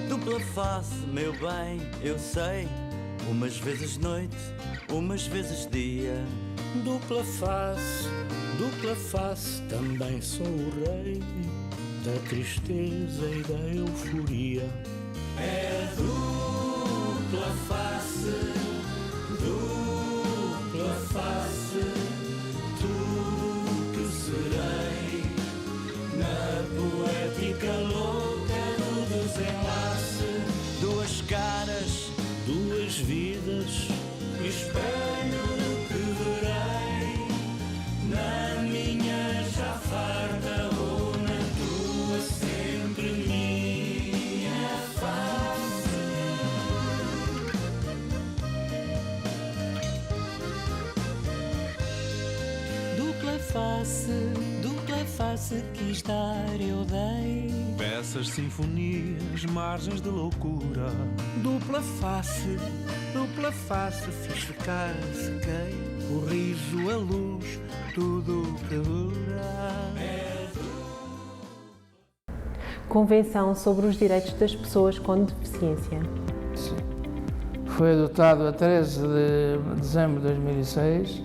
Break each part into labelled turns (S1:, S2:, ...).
S1: dupla face, meu bem, eu sei. Umas vezes noite, umas vezes dia.
S2: Dupla face, também sou o rei da tristeza e da euforia.
S3: É dupla face, tudo que serei na poética louca do desenlace.
S1: Duas caras,
S2: duas vidas,
S3: espelho do que verei na minha já farta ou na tua sempre minha face.
S4: Dupla face quis dar, eu dei.
S5: Peças, sinfonias, margens de loucura.
S2: dupla face, fiz ficar, sequei. O riso, a luz, tudo que dura.
S6: Convenção sobre os Direitos das Pessoas com Deficiência.
S7: Sim. Foi adotado a 13 de dezembro de 2006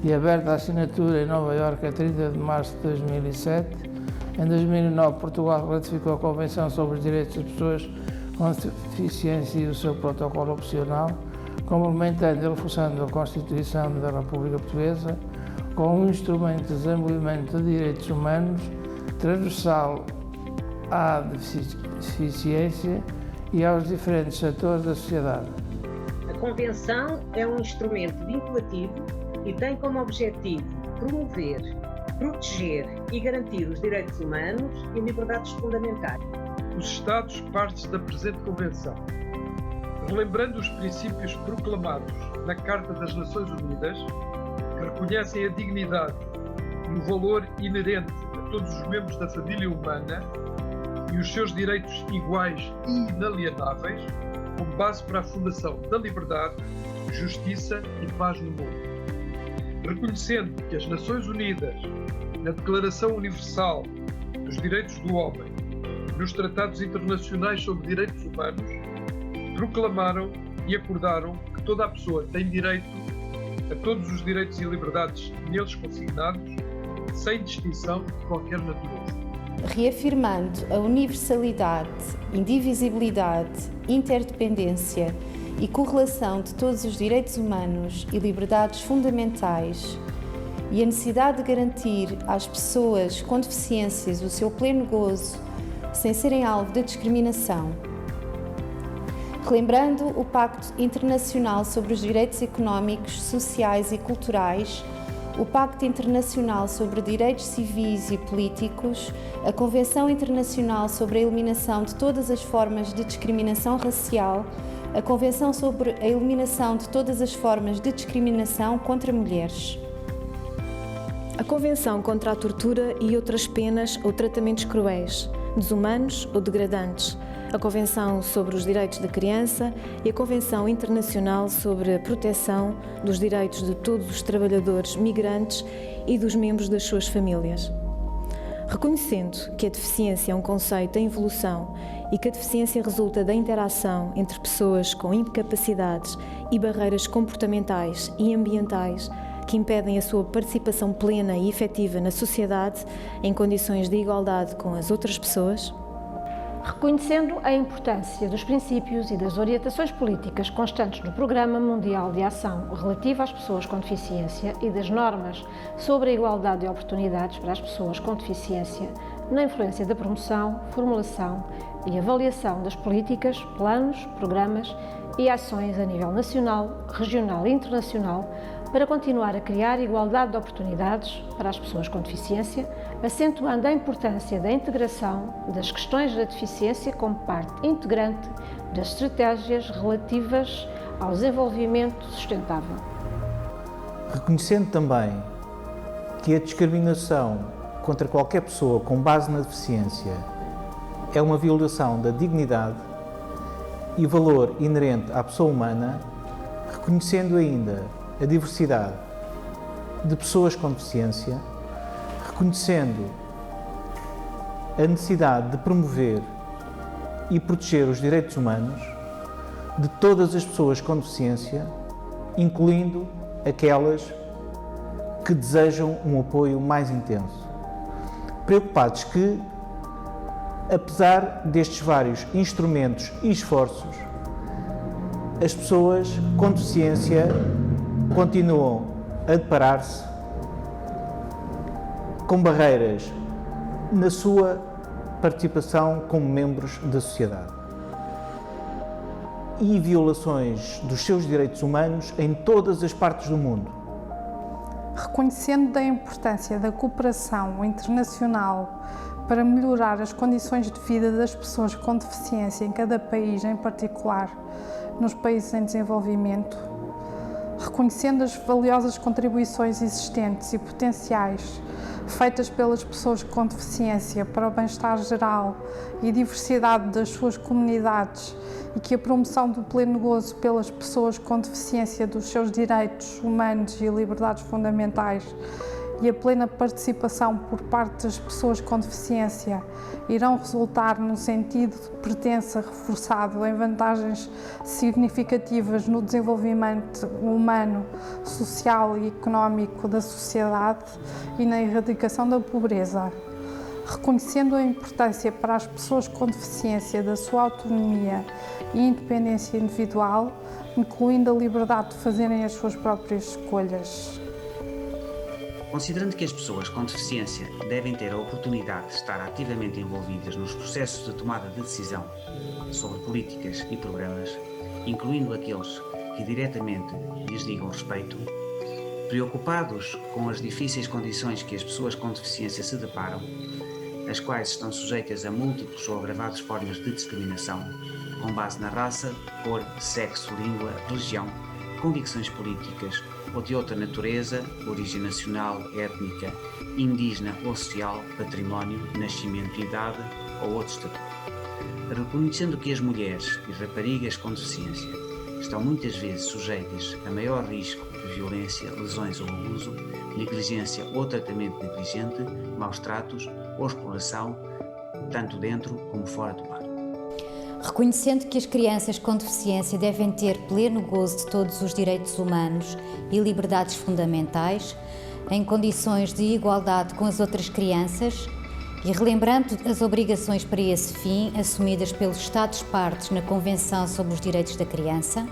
S7: e aberto à assinatura em Nova Iorque a 30 de março de 2007. Em 2009, Portugal ratificou a Convenção sobre os Direitos das Pessoas com Deficiência e o seu protocolo opcional, complementando e reforçando a Constituição da República Portuguesa com um instrumento de desenvolvimento de direitos humanos transversal à deficiência e aos diferentes setores da sociedade.
S8: A Convenção é um instrumento vinculativo e tem como objetivo promover, proteger e garantir os direitos humanos e liberdades fundamentais.
S9: Os Estados partes da presente Convenção, relembrando os princípios proclamados na Carta das Nações Unidas, que reconhecem a dignidade e o valor inerente a todos os membros da família humana e os seus direitos iguais e inalienáveis, como base para a fundação da liberdade, justiça e paz no mundo. Reconhecendo que as Nações Unidas, na Declaração Universal dos Direitos do Homem, nos Tratados Internacionais sobre Direitos Humanos, proclamaram e acordaram que toda a pessoa tem direito a todos os direitos e liberdades neles consignados, sem distinção de qualquer natureza.
S10: Reafirmando a universalidade, indivisibilidade, interdependência e correlação de todos os direitos humanos e liberdades fundamentais e a necessidade de garantir às pessoas com deficiências o seu pleno gozo sem serem alvo de discriminação. Relembrando o Pacto Internacional sobre os Direitos Económicos, Sociais e Culturais, o Pacto Internacional sobre Direitos Civis e Políticos, a Convenção Internacional sobre a Eliminação de todas as formas de discriminação racial, a Convenção sobre a Eliminação de todas as formas de discriminação contra mulheres.
S11: A Convenção contra a Tortura e outras penas ou tratamentos cruéis, desumanos ou degradantes, a Convenção sobre os Direitos da Criança e a Convenção Internacional sobre a Proteção dos Direitos de todos os trabalhadores migrantes e dos membros das suas famílias. Reconhecendo que a deficiência é um conceito em evolução e que a deficiência resulta da interação entre pessoas com incapacidades e barreiras comportamentais e ambientais que impedem a sua participação plena e efetiva na sociedade em condições de igualdade com as outras pessoas.
S12: Reconhecendo a importância dos princípios e das orientações políticas constantes do Programa Mundial de Ação relativo às pessoas com deficiência e das normas sobre a igualdade de oportunidades para as pessoas com deficiência na influência da promoção, formulação e avaliação das políticas, planos, programas e ações a nível nacional, regional e internacional para continuar a criar igualdade de oportunidades para as pessoas com deficiência, acentuando a importância da integração das questões da deficiência como parte integrante das estratégias relativas ao desenvolvimento sustentável.
S13: Reconhecendo também que a discriminação contra qualquer pessoa com base na deficiência é uma violação da dignidade e valor inerente à pessoa humana, reconhecendo ainda a diversidade de pessoas com deficiência, reconhecendo a necessidade de promover e proteger os direitos humanos de todas as pessoas com deficiência, incluindo aquelas que desejam um apoio mais intenso. Preocupados que, apesar destes vários instrumentos e esforços, as pessoas com deficiência continuam a deparar-se com barreiras na sua participação como membros da sociedade e violações dos seus direitos humanos em todas as partes do mundo.
S14: Reconhecendo a importância da cooperação internacional para melhorar as condições de vida das pessoas com deficiência em cada país, em particular nos países em desenvolvimento, reconhecendo as valiosas contribuições existentes e potenciais feitas pelas pessoas com deficiência para o bem-estar geral e diversidade das suas comunidades, e que a promoção do pleno gozo pelas pessoas com deficiência dos seus direitos humanos e liberdades fundamentais e a plena participação por parte das pessoas com deficiência irão resultar no sentido de pertença reforçado em vantagens significativas no desenvolvimento humano, social e económico da sociedade e na erradicação da pobreza. Reconhecendo a importância para as pessoas com deficiência da sua autonomia e independência individual, incluindo a liberdade de fazerem as suas próprias escolhas.
S15: Considerando que as pessoas com deficiência devem ter a oportunidade de estar ativamente envolvidas nos processos de tomada de decisão sobre políticas e programas, incluindo aqueles que diretamente lhes digam respeito, preocupados com as difíceis condições que as pessoas com deficiência se deparam, as quais estão sujeitas a múltiplas ou agravadas formas de discriminação, com base na raça, cor, sexo, língua, religião, convicções políticas ou de outra natureza, origem nacional, étnica, indígena ou social, património, nascimento, idade ou outro estatuto. Reconhecendo que as mulheres e raparigas com deficiência estão muitas vezes sujeitas a maior risco de violência, lesões ou abuso, negligência ou tratamento negligente, maus tratos ou exploração, tanto dentro como fora do lar.
S16: Reconhecendo que as crianças com deficiência devem ter pleno gozo de todos os direitos humanos e liberdades fundamentais, em condições de igualdade com as outras crianças, e relembrando as obrigações para esse fim assumidas pelos Estados-partes na Convenção sobre os Direitos da Criança,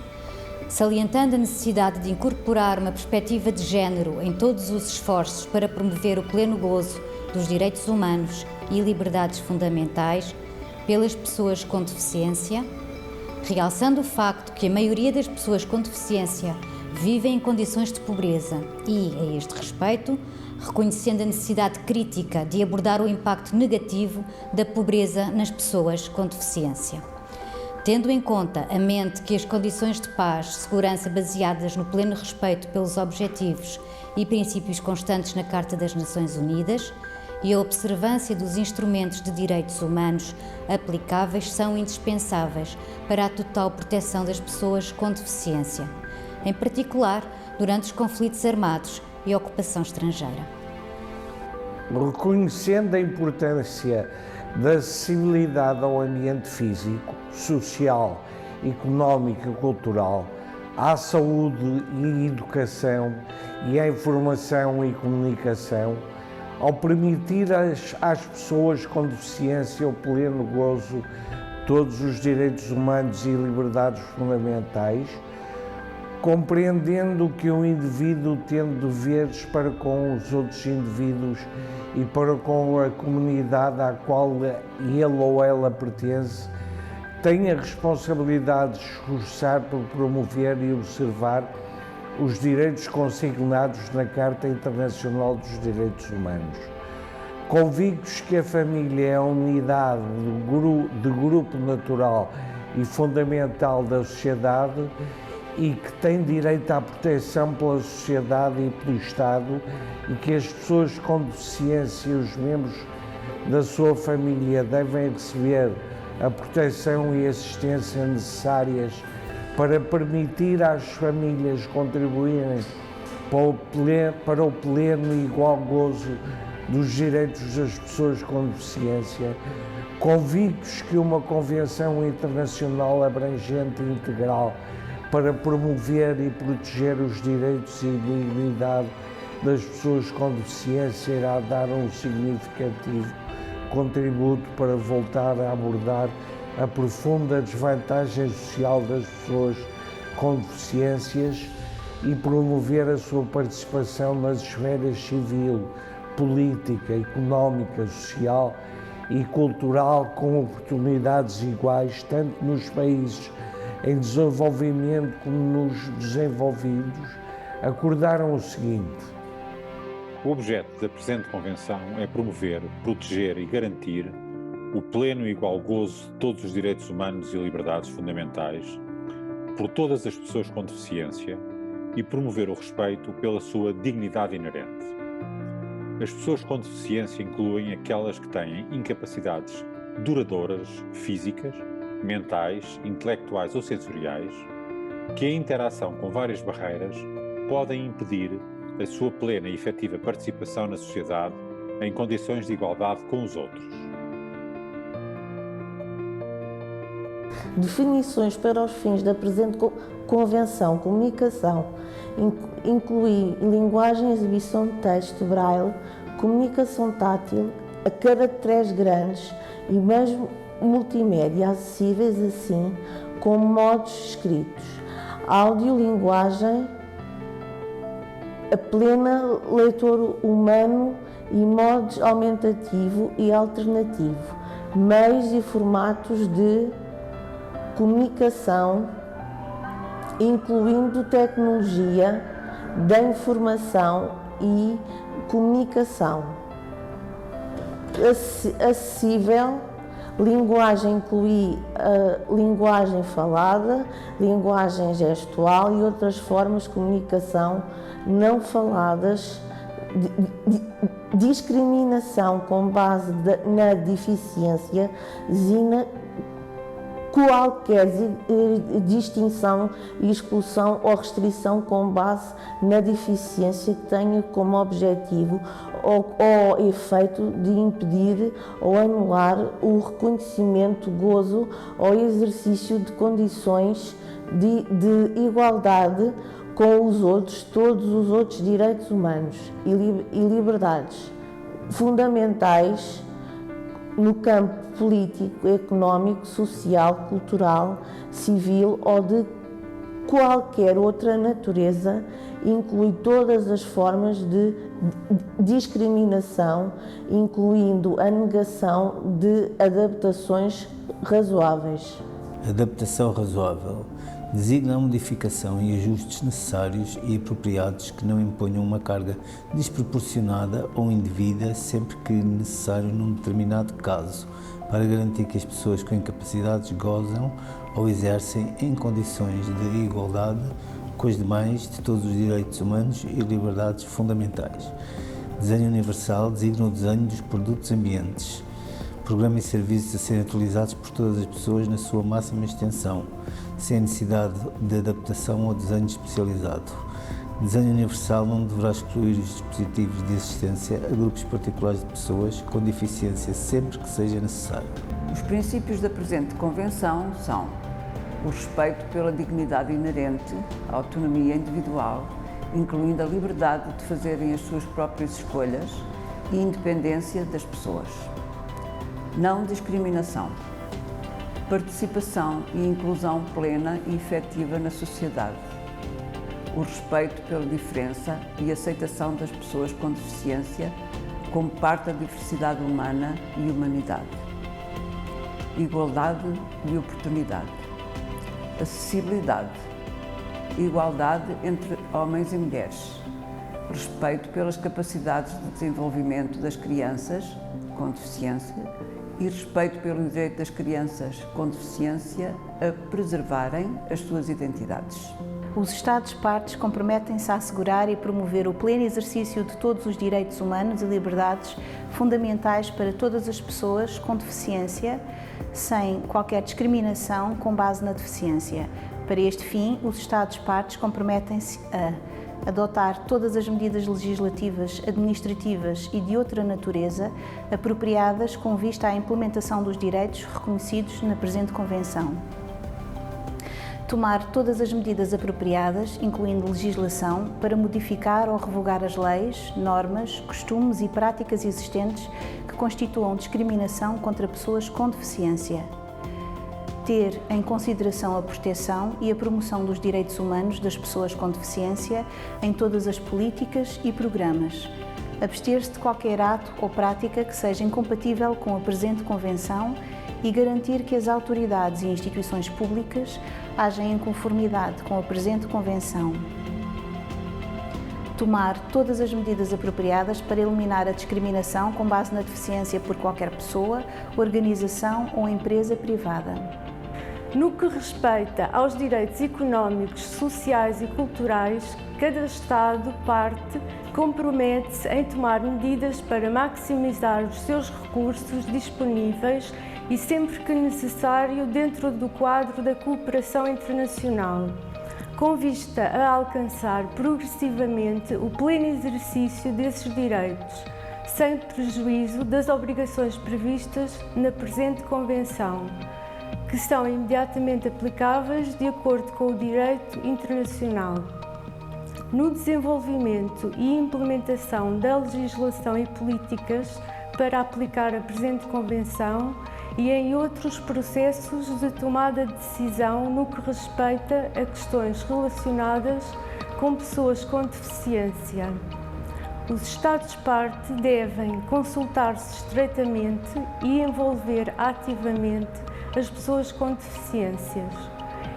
S16: salientando a necessidade de incorporar uma perspectiva de género em todos os esforços para promover o pleno gozo dos direitos humanos e liberdades fundamentais pelas pessoas com deficiência, realçando o facto que a maioria das pessoas com deficiência vivem em condições de pobreza e, a este respeito, reconhecendo a necessidade crítica de abordar o impacto negativo da pobreza nas pessoas com deficiência. Tendo em conta a mente que as condições de paz, segurança baseadas no pleno respeito pelos objetivos e princípios constantes na Carta das Nações Unidas e a observância dos instrumentos de direitos humanos aplicáveis são indispensáveis para a total proteção das pessoas com deficiência, em particular durante os conflitos armados e ocupação estrangeira.
S17: Reconhecendo a importância da acessibilidade ao ambiente físico, social, económico e cultural, à saúde e educação e à informação e comunicação, ao permitir às pessoas com deficiência o pleno gozo de todos os direitos humanos e liberdades fundamentais, compreendendo que o indivíduo tem deveres para com os outros indivíduos e para com a comunidade à qual ele ou ela pertence, tem a responsabilidade de esforçar por promover e observar os direitos consignados na Carta Internacional dos Direitos Humanos. Convictos que a família é a unidade de grupo natural e fundamental da sociedade e que tem direito à proteção pela sociedade e pelo Estado, e que as pessoas com deficiência e os membros da sua família devem receber a proteção e assistência necessárias para permitir às famílias contribuírem para o pleno e igual gozo dos direitos das pessoas com deficiência, Convictos que uma convenção internacional abrangente e integral para promover e proteger os direitos e dignidade das pessoas com deficiência irá dar um significativo contributo para voltar a abordar a profunda desvantagem social das pessoas com deficiências e promover a sua participação nas esferas civil, política, económica, social e cultural com oportunidades iguais, tanto nos países em desenvolvimento como nos desenvolvidos, acordaram o seguinte:
S18: o objeto da presente Convenção é promover, proteger e garantir o pleno e igual gozo de todos os direitos humanos e liberdades fundamentais por todas as pessoas com deficiência e promover o respeito pela sua dignidade inerente. As pessoas com deficiência incluem aquelas que têm incapacidades duradouras, físicas, mentais, intelectuais ou sensoriais, que a interação com várias barreiras podem impedir a sua plena e efetiva participação na sociedade em condições de igualdade com os outros.
S19: Definições para os fins da presente Convenção: comunicação, inclui linguagem, exibição de texto, braille, comunicação tátil, a caracteres grandes e meios multimédia acessíveis, assim como modos escritos, audiolinguagem, a plena leitor humano e modos aumentativo e alternativo, meios e formatos de comunicação, incluindo tecnologia da informação e comunicação, acessível, linguagem inclui a linguagem falada, linguagem gestual e outras formas de comunicação não faladas, discriminação com base na deficiência, qualquer distinção, exclusão ou restrição com base na deficiência que tenha como objetivo ou efeito de impedir ou anular o reconhecimento, gozo ou exercício de condições de igualdade com os outros, todos os outros direitos humanos e liberdades fundamentais no campo político, económico, social, cultural, civil ou de qualquer outra natureza, inclui todas as formas de discriminação, incluindo a negação de adaptações razoáveis.
S20: Adaptação razoável designa a modificação e ajustes necessários e apropriados que não imponham uma carga desproporcionada ou indevida sempre que necessário num determinado caso, para garantir que as pessoas com incapacidades gozam ou exercem em condições de igualdade com os demais de todos os direitos humanos e liberdades fundamentais. Desenho universal designa o desenho dos produtos ambientes, programa e serviços a serem utilizados por todas as pessoas na sua máxima extensão, sem necessidade de adaptação ou desenho especializado. Desenho universal não deverá excluir os dispositivos de assistência a grupos particulares de pessoas com deficiência sempre que seja necessário.
S21: Os princípios da presente Convenção são o respeito pela dignidade inerente, a autonomia individual, incluindo a liberdade de fazerem as suas próprias escolhas e independência das pessoas. Não discriminação. Participação e inclusão plena e efetiva na sociedade. O respeito pela diferença e aceitação das pessoas com deficiência como parte da diversidade humana e humanidade. Igualdade e oportunidade. Acessibilidade. Igualdade entre homens e mulheres. Respeito pelas capacidades de desenvolvimento das crianças com deficiência e respeito pelo direito das crianças com deficiência a preservarem as suas identidades.
S22: Os Estados-partes comprometem-se a assegurar e promover o pleno exercício de todos os direitos humanos e liberdades fundamentais para todas as pessoas com deficiência, sem qualquer discriminação com base na deficiência. Para este fim, os Estados-partes comprometem-se a adotar todas as medidas legislativas, administrativas e de outra natureza apropriadas com vista à implementação dos direitos reconhecidos na presente Convenção. Tomar todas as medidas apropriadas, incluindo legislação, para modificar ou revogar as leis, normas, costumes e práticas existentes que constituam discriminação contra pessoas com deficiência. Ter em consideração a proteção e a promoção dos direitos humanos das pessoas com deficiência em todas as políticas e programas. Abster-se de qualquer ato ou prática que seja incompatível com a presente Convenção e garantir que as autoridades e instituições públicas agem em conformidade com a presente Convenção. Tomar todas as medidas apropriadas para eliminar a discriminação com base na deficiência por qualquer pessoa, organização ou empresa privada.
S1: No que respeita aos direitos económicos, sociais e culturais, cada Estado-parte compromete-se em tomar medidas para maximizar os seus recursos disponíveis e sempre que necessário dentro do quadro da cooperação internacional, com vista a alcançar progressivamente o pleno exercício desses direitos, sem prejuízo das obrigações previstas na presente Convenção, que são imediatamente aplicáveis de acordo com o direito internacional. No desenvolvimento e implementação da legislação e políticas para aplicar a presente Convenção e em outros processos de tomada de decisão no que respeita a questões relacionadas com pessoas com deficiência. Os Estados-parte devem consultar-se estreitamente e envolver ativamente as pessoas com deficiências,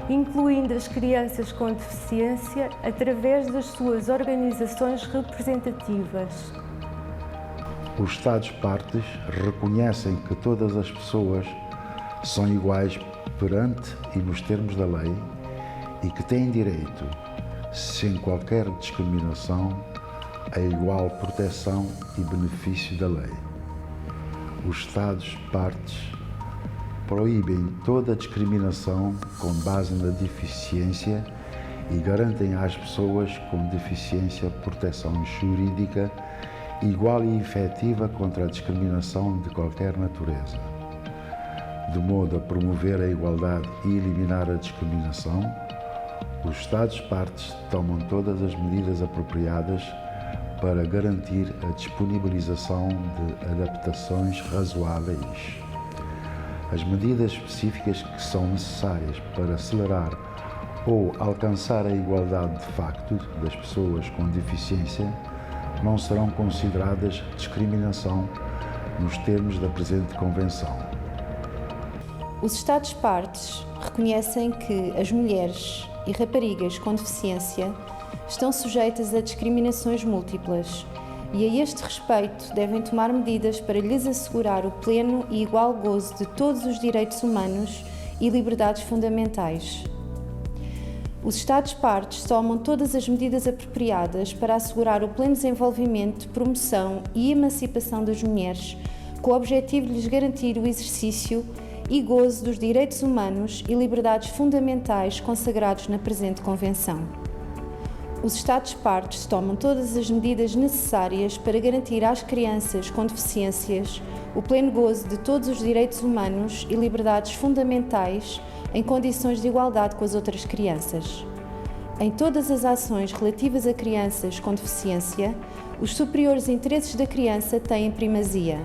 S1: incluindo as crianças com deficiência, através das suas organizações representativas.
S3: Os Estados-partes reconhecem que todas as pessoas são iguais perante e nos termos da lei e que têm direito, sem qualquer discriminação, a igual proteção e benefício da lei. Os Estados-partes proíbem toda discriminação com base na deficiência e garantem às pessoas com deficiência proteção jurídica igual e efetiva contra a discriminação de qualquer natureza. De modo a promover a igualdade e eliminar a discriminação, os Estados-partes tomam todas as medidas apropriadas para garantir a disponibilização de adaptações razoáveis. As medidas específicas que são necessárias para acelerar ou alcançar a igualdade de facto das pessoas com deficiência não serão consideradas discriminação nos termos da presente Convenção.
S10: Os Estados-partes reconhecem que as mulheres e raparigas com deficiência estão sujeitas a discriminações múltiplas e, a este respeito, devem tomar medidas para lhes assegurar o pleno e igual gozo de todos os direitos humanos e liberdades fundamentais. Os Estados-partes tomam todas as medidas apropriadas para assegurar o pleno desenvolvimento, promoção e emancipação das mulheres, com o objetivo de lhes garantir o exercício e gozo dos direitos humanos e liberdades fundamentais consagrados na presente Convenção. Os Estados-partes tomam todas as medidas necessárias para garantir às crianças com deficiências o pleno gozo de todos os direitos humanos e liberdades fundamentais em condições de igualdade com as outras crianças. Em todas as ações relativas a crianças com deficiência, os superiores interesses da criança têm primazia.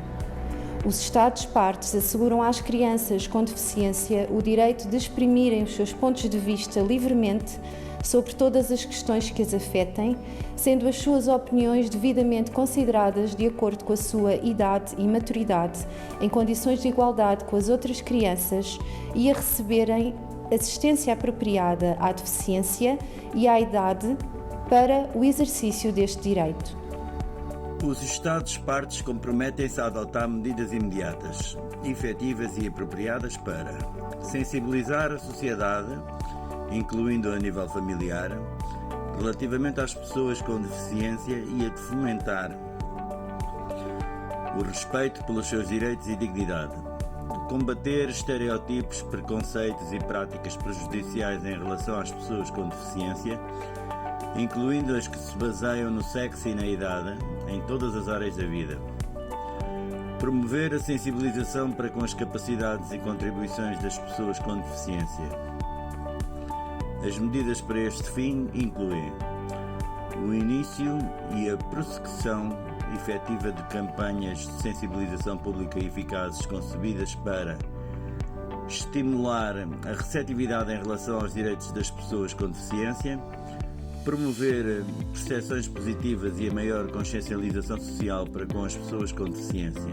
S10: Os Estados-partes asseguram às crianças com deficiência o direito de exprimirem os seus pontos de vista livremente sobre todas as questões que as afetem, sendo as suas opiniões devidamente consideradas de acordo com a sua idade e maturidade, em condições de igualdade com as outras crianças e a receberem assistência apropriada à deficiência e à idade para o exercício deste direito.
S23: Os Estados-partes comprometem-se a adotar medidas imediatas, efetivas e apropriadas para sensibilizar a sociedade, incluindo a nível familiar, relativamente às pessoas com deficiência e a de fomentar o respeito pelos seus direitos e dignidade, de combater estereótipos, preconceitos e práticas prejudiciais em relação às pessoas com deficiência incluindo as que se baseiam no sexo e na idade, em todas as áreas da vida. Promover a sensibilização para com as capacidades e contribuições das pessoas com deficiência. As medidas para este fim incluem o início e a prossecução efetiva de campanhas de sensibilização pública eficazes concebidas para estimular a receptividade em relação aos direitos das pessoas com deficiência, promover percepções positivas e a maior consciencialização social para com as pessoas com deficiência,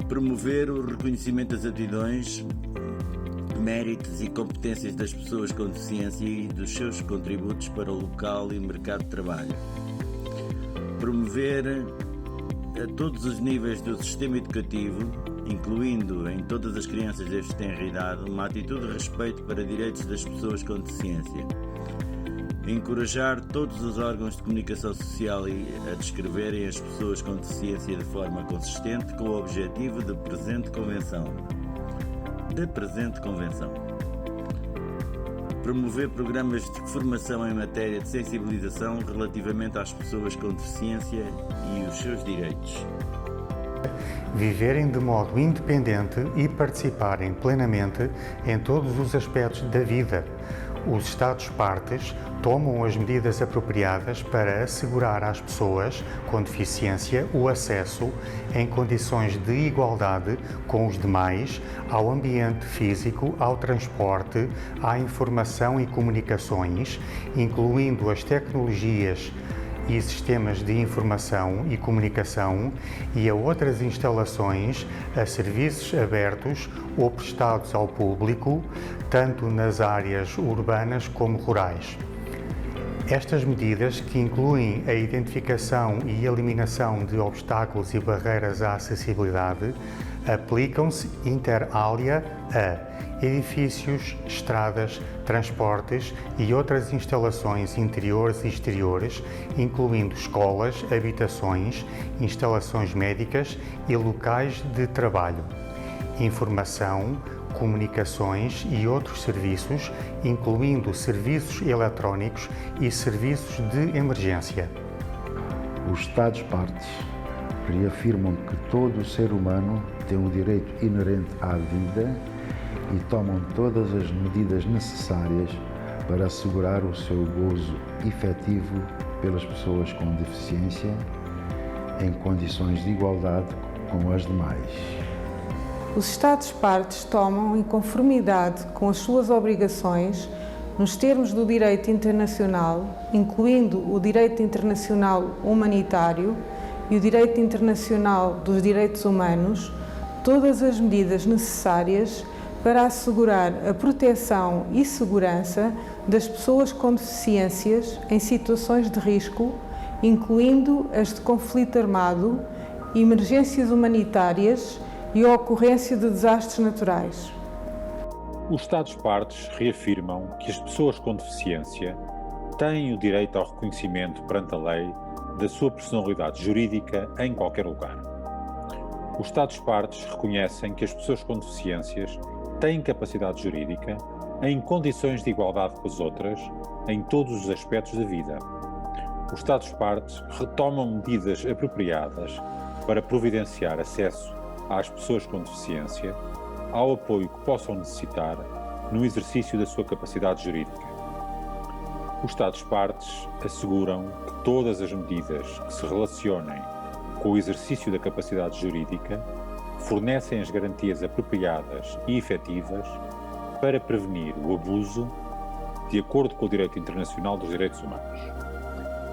S23: promover o reconhecimento das aptidões, méritos e competências das pessoas com deficiência e dos seus contributos para o local e mercado de trabalho, promover a todos os níveis do sistema educativo, incluindo em todas as crianças desde tenra idade, uma atitude de respeito para direitos das pessoas com deficiência, encorajar todos os órgãos de comunicação social a descreverem as pessoas com deficiência de forma consistente com o objetivo da presente convenção. Promover programas de formação em matéria de sensibilização relativamente às pessoas com deficiência e os seus direitos.
S2: Viverem de modo independente e participarem plenamente em todos os aspectos da vida. Os Estados-partes tomam as medidas apropriadas para assegurar às pessoas com deficiência o acesso, em condições de igualdade com os demais, ao ambiente físico, ao transporte, à informação e comunicações, incluindo as tecnologias e sistemas de informação e comunicação e a outras instalações, a serviços abertos ou prestados ao público, tanto nas áreas urbanas como rurais. Estas medidas, que incluem a identificação e eliminação de obstáculos e barreiras à acessibilidade, aplicam-se inter alia a edifícios, estradas, transportes e outras instalações interiores e exteriores, incluindo escolas, habitações, instalações médicas e locais de trabalho, informação, comunicações e outros serviços, incluindo serviços eletrónicos e serviços de emergência.
S3: Os Estados-partes reafirmam que todo ser humano tem um direito inerente à vida e tomam todas as medidas necessárias para assegurar o seu gozo efetivo pelas pessoas com deficiência em condições de igualdade com as demais.
S4: Os Estados-partes tomam, em conformidade com as suas obrigações, nos termos do direito internacional, incluindo o direito internacional humanitário e o direito internacional dos direitos humanos, todas as medidas necessárias para assegurar a proteção e segurança das pessoas com deficiências em situações de risco, incluindo as de conflito armado, emergências humanitárias e a ocorrência de desastres naturais.
S18: Os Estados-partes reafirmam que as pessoas com deficiência têm o direito ao reconhecimento perante a lei da sua personalidade jurídica em qualquer lugar. Os Estados-partes reconhecem que as pessoas com deficiências têm capacidade jurídica em condições de igualdade com as outras em todos os aspectos da vida. Os Estados-partes retomam medidas apropriadas para providenciar acesso às pessoas com deficiência ao apoio que possam necessitar no exercício da sua capacidade jurídica. Os Estados-partes asseguram que todas as medidas que se relacionem com o exercício da capacidade jurídica fornecem as garantias apropriadas e efetivas para prevenir o abuso de acordo com o direito internacional dos direitos humanos.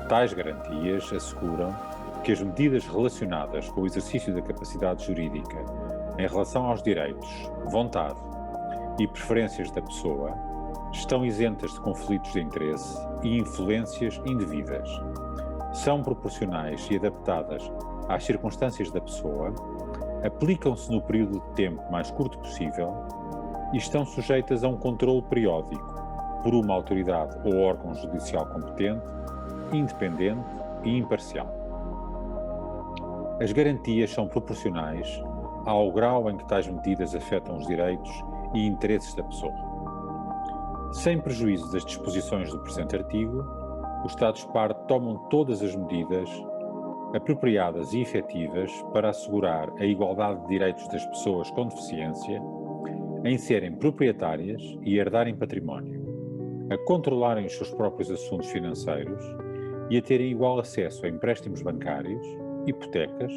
S18: Tais garantias asseguram que as medidas relacionadas com o exercício da capacidade jurídica em relação aos direitos, vontade e preferências da pessoa estão isentas de conflitos de interesse e influências indevidas, são proporcionais e adaptadas às circunstâncias da pessoa, aplicam-se no período de tempo mais curto possível e estão sujeitas a um controle periódico por uma autoridade ou órgão judicial competente, independente e imparcial. As garantias são proporcionais ao grau em que tais medidas afetam os direitos e interesses da pessoa. Sem prejuízo das disposições do presente artigo, os Estados-partes tomam todas as medidas apropriadas e efetivas para assegurar a igualdade de direitos das pessoas com deficiência em serem proprietárias e herdarem património, a controlarem os seus próprios assuntos financeiros e a terem igual acesso a empréstimos bancários, hipotecas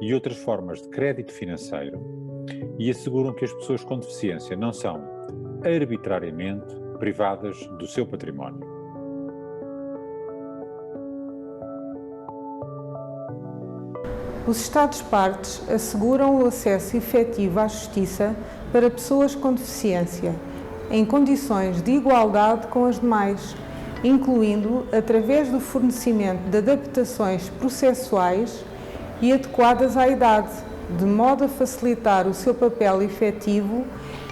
S18: e outras formas de crédito financeiro, e asseguram que as pessoas com deficiência não são arbitrariamente privadas do seu património.
S4: Os Estados-partes asseguram o acesso efetivo à justiça para pessoas com deficiência, em condições de igualdade com as demais, incluindo através do fornecimento de adaptações processuais e adequadas à idade, de modo a facilitar o seu papel efetivo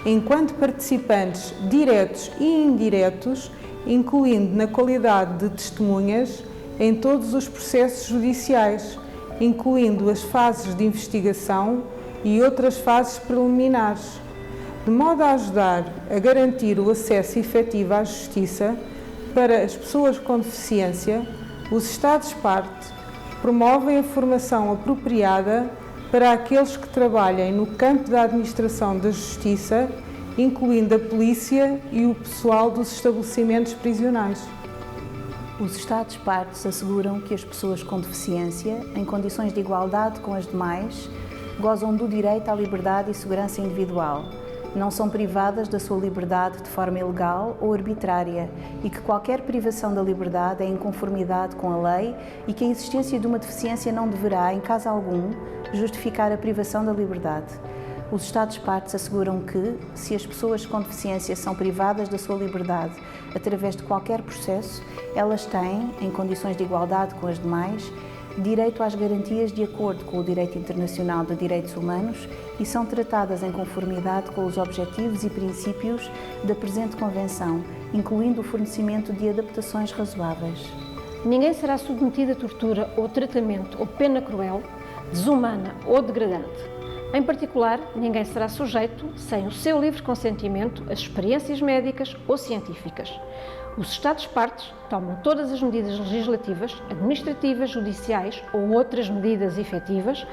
S4: enquanto participantes diretos e indiretos, incluindo na qualidade de testemunhas em todos os processos judiciais, incluindo as fases de investigação e outras fases preliminares, de modo a ajudar a garantir o acesso efetivo à justiça para as pessoas com deficiência. Os Estados-partes promovem a formação apropriada para aqueles que trabalhem no campo da administração da justiça, incluindo a polícia e o pessoal dos estabelecimentos prisionais.
S22: Os Estados-partes asseguram que as pessoas com deficiência, em condições de igualdade com as demais, gozam do direito à liberdade e segurança individual, não são privadas da sua liberdade de forma ilegal ou arbitrária e que qualquer privação da liberdade é em conformidade com a lei e que a existência de uma deficiência não deverá, em caso algum, justificar a privação da liberdade. Os Estados-partes asseguram que, se as pessoas com deficiência são privadas da sua liberdade através de qualquer processo, elas têm, em condições de igualdade com as demais, direito às garantias de acordo com o direito internacional de direitos humanos e são tratadas em conformidade com os objetivos e princípios da presente Convenção, incluindo o fornecimento de adaptações razoáveis.
S12: Ninguém será submetido a tortura ou tratamento ou pena cruel, desumana ou degradante. Em particular, ninguém será sujeito, sem o seu livre consentimento, a experiências médicas ou científicas. Os Estados-partes tomam todas as medidas legislativas, administrativas, judiciais ou outras medidas efetivas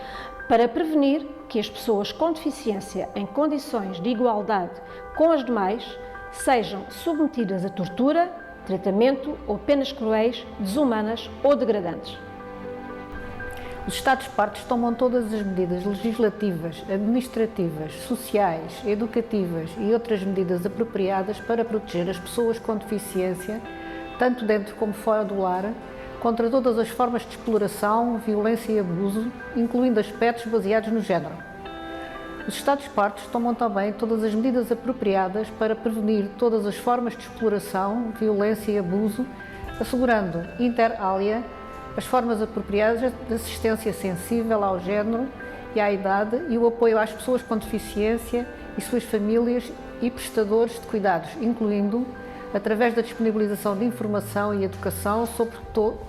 S12: para prevenir que as pessoas com deficiência em condições de igualdade com as demais sejam submetidas a tortura, tratamento ou penas cruéis, desumanas ou degradantes.
S5: Os Estados-partes tomam todas as medidas legislativas, administrativas, sociais, educativas e outras medidas apropriadas para proteger as pessoas com deficiência, tanto dentro como fora do lar, contra todas as formas de exploração, violência e abuso, incluindo aspectos baseados no género. Os Estados-partes tomam também todas as medidas apropriadas para prevenir todas as formas de exploração, violência e abuso, assegurando, inter alia, as formas apropriadas de assistência sensível ao género e à idade e o apoio às pessoas com deficiência e suas famílias e prestadores de cuidados, incluindo através da disponibilização de informação e educação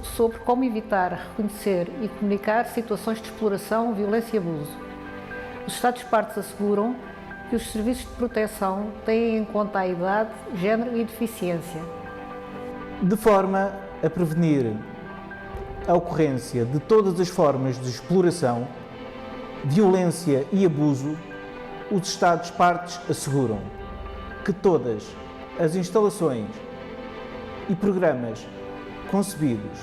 S5: sobre como evitar, reconhecer e comunicar situações de exploração, violência e abuso. Os Estados-partes asseguram que os serviços de proteção têm em conta a idade, género e deficiência,
S13: de forma a prevenir a ocorrência de todas as formas de exploração, violência e abuso. Os Estados-partes asseguram que todas as instalações e programas concebidos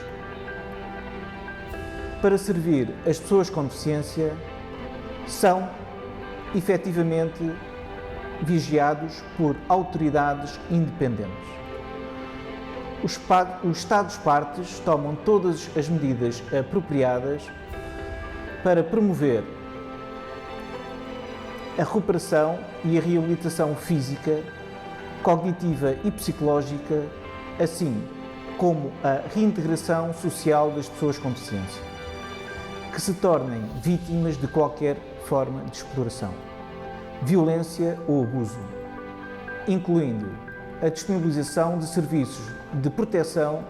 S13: para servir as pessoas com deficiência são efetivamente vigiados por autoridades independentes. Os Estados-partes tomam todas as medidas apropriadas para promover a recuperação e a reabilitação física, cognitiva e psicológica, assim como a reintegração social das pessoas com deficiência, que se tornem vítimas de qualquer forma de exploração, violência ou abuso, incluindo a disponibilização de serviços de proteção.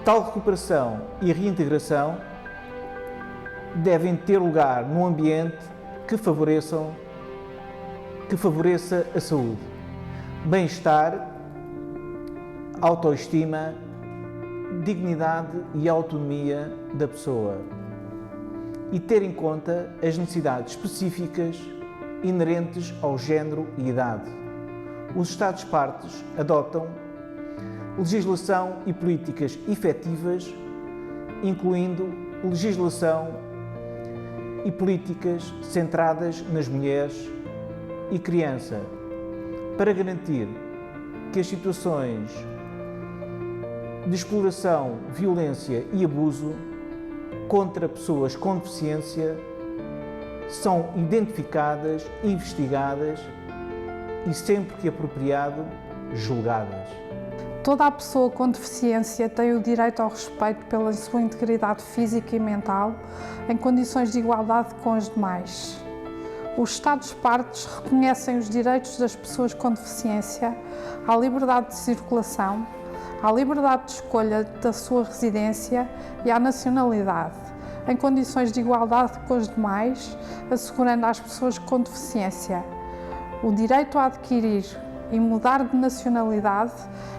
S13: Tal recuperação e reintegração devem ter lugar num ambiente que favoreça a saúde, bem-estar, autoestima dignidade e autonomia da pessoa e ter em conta as necessidades específicas inerentes ao género e idade. Os Estados-partes adotam legislação e políticas efetivas, incluindo legislação e políticas centradas nas mulheres e criança, para garantir que as situações de exploração, violência e abuso contra pessoas com deficiência são identificadas, investigadas e, sempre que apropriado, julgadas.
S14: Toda a pessoa com deficiência tem o direito ao respeito pela sua integridade física e mental em condições de igualdade com as demais. Os Estados-partes reconhecem os direitos das pessoas com deficiência à liberdade de circulação, à liberdade de escolha da sua residência e à nacionalidade, em condições de igualdade com as demais, assegurando às pessoas com deficiência o direito a adquirir e mudar de nacionalidade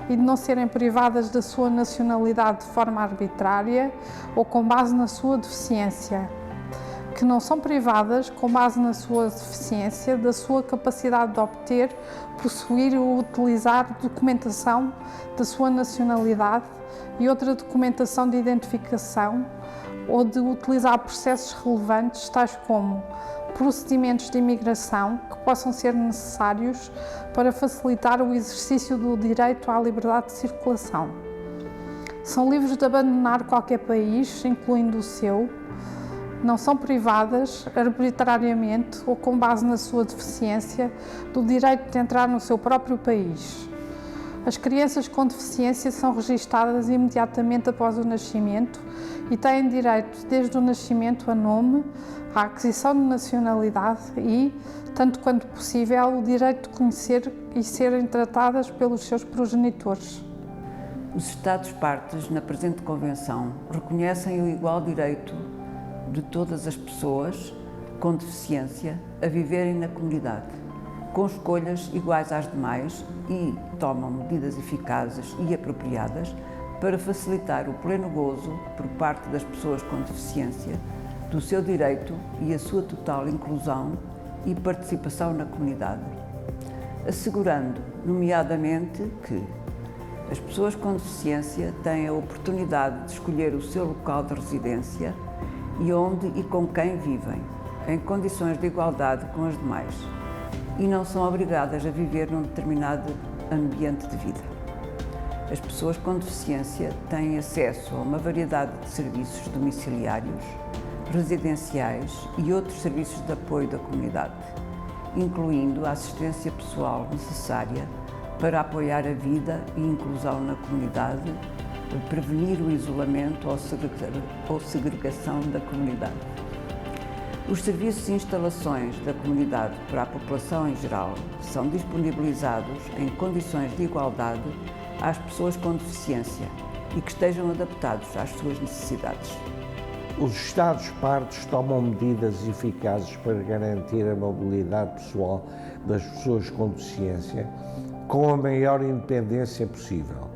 S14: e de não serem privadas da sua nacionalidade de forma arbitrária ou com base na sua deficiência, que não são privadas, com base na sua deficiência, da sua capacidade de obter, possuir ou utilizar documentação da sua nacionalidade e outra documentação de identificação ou de utilizar processos relevantes, tais como procedimentos de imigração que possam ser necessários para facilitar o exercício do direito à liberdade de circulação. São livres de abandonar qualquer país, incluindo o seu. Não são privadas, arbitrariamente ou com base na sua deficiência, do direito de entrar no seu próprio país. As crianças com deficiência são registadas imediatamente após o nascimento e têm direito, desde o nascimento, a nome, à aquisição de nacionalidade e, tanto quanto possível, o direito de conhecer e serem tratadas pelos seus progenitores.
S21: Os Estados-partes, na presente Convenção, reconhecem o igual direito de todas as pessoas com deficiência a viverem na comunidade, com escolhas iguais às demais e tomam medidas eficazes e apropriadas para facilitar o pleno gozo por parte das pessoas com deficiência do seu direito e a sua total inclusão e participação na comunidade, assegurando, nomeadamente, que as pessoas com deficiência têm a oportunidade de escolher o seu local de residência e onde e com quem vivem, em condições de igualdade com as demais, e não são obrigadas a viver num determinado ambiente de vida. As pessoas com deficiência têm acesso a uma variedade de serviços domiciliários, residenciais e outros serviços de apoio da comunidade, incluindo a assistência pessoal necessária para apoiar a vida e inclusão na comunidade, prevenir o isolamento ou segregação da comunidade. Os serviços e instalações da comunidade para a população em geral são disponibilizados em condições de igualdade às pessoas com deficiência e que estejam adaptados às suas necessidades.
S17: Os Estados-partes tomam medidas eficazes para garantir a mobilidade pessoal das pessoas com deficiência com a maior independência possível,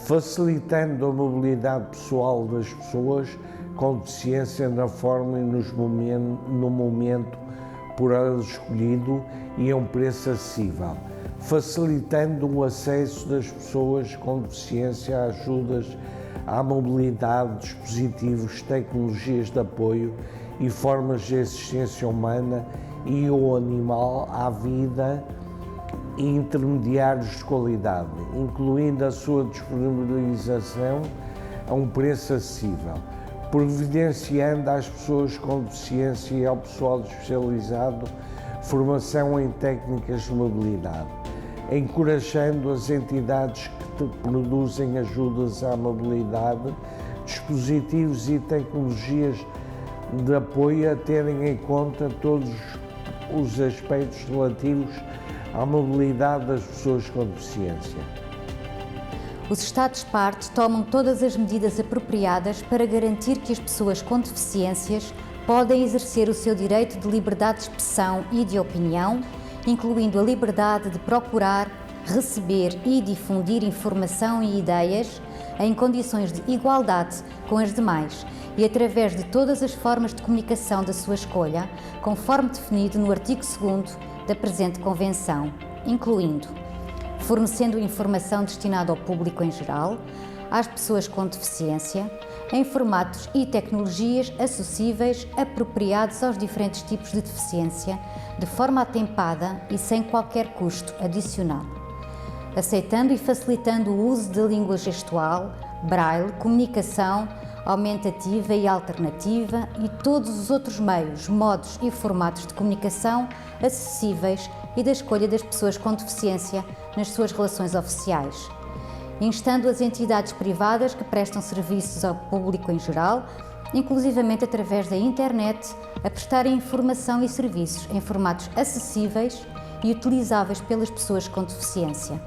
S17: facilitando a mobilidade pessoal das pessoas com deficiência na forma e no momento por elas escolhido e a um preço acessível, facilitando o acesso das pessoas com deficiência a ajudas à mobilidade, dispositivos, tecnologias de apoio e formas de assistência humana e ou animal à vida e intermediários de qualidade, incluindo a sua disponibilização a um preço acessível, providenciando às pessoas com deficiência e ao pessoal especializado formação em técnicas de mobilidade, encorajando as entidades que produzem ajudas à mobilidade, dispositivos e tecnologias de apoio a terem em conta todos os aspectos relativos à mobilidade das pessoas com deficiência.
S16: Os Estados-partes tomam todas as medidas apropriadas para garantir que as pessoas com deficiências podem exercer o seu direito de liberdade de expressão e de opinião, incluindo a liberdade de procurar, receber e difundir informação e ideias, em condições de igualdade com as demais e através de todas as formas de comunicação da sua escolha, conforme definido no artigo 2º da presente Convenção, incluindo fornecendo informação destinada ao público em geral, às pessoas com deficiência, em formatos e tecnologias acessíveis apropriados aos diferentes tipos de deficiência, de forma atempada e sem qualquer custo adicional, aceitando e facilitando o uso da língua gestual, braille, comunicação aumentativa e alternativa e todos os outros meios, modos e formatos de comunicação acessíveis e da escolha das pessoas com deficiência nas suas relações oficiais, instando as entidades privadas que prestam serviços ao público em geral, inclusivamente através da internet, a prestarem informação e serviços em formatos acessíveis e utilizáveis pelas pessoas com deficiência,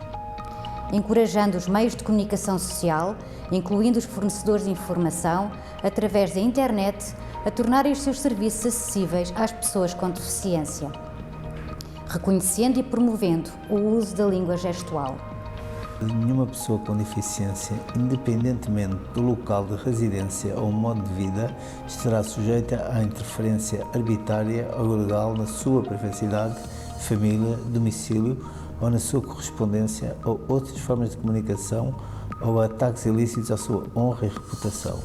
S16: encorajando os meios de comunicação social, incluindo os fornecedores de informação, através da internet, a tornarem os seus serviços acessíveis às pessoas com deficiência, reconhecendo e promovendo o uso da língua gestual.
S20: Nenhuma pessoa com deficiência, independentemente do local de residência ou modo de vida, estará sujeita à interferência arbitrária ou ilegal na sua privacidade, família, domicílio ou na sua correspondência ou outras formas de comunicação ou a ataques ilícitos à sua honra e reputação.